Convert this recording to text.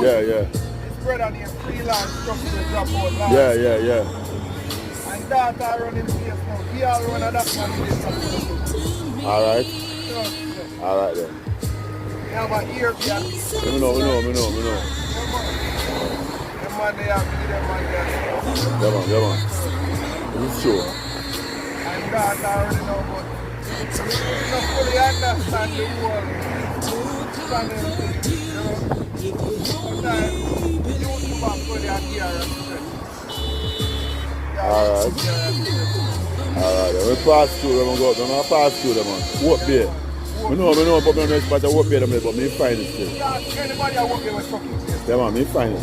yeah. His brother named Freelance just to drop out last. Yeah. And that I run in place now. He all run a that man place. Alright. Yeah. Alright then. They have a ear piece. We know. Yeah, man. Them man they have to them man there. Yeah, man. This is true. And that I already know, but you don't fully understand the whole channel thing, you know. Sometimes you back fully and hear and Alright. Then we pass through them and go up. We pass through them man. What beer? I know, but me on the spot I work beer them but me find it still. Yeah, anybody I work with fucking. Yeah man, me find it.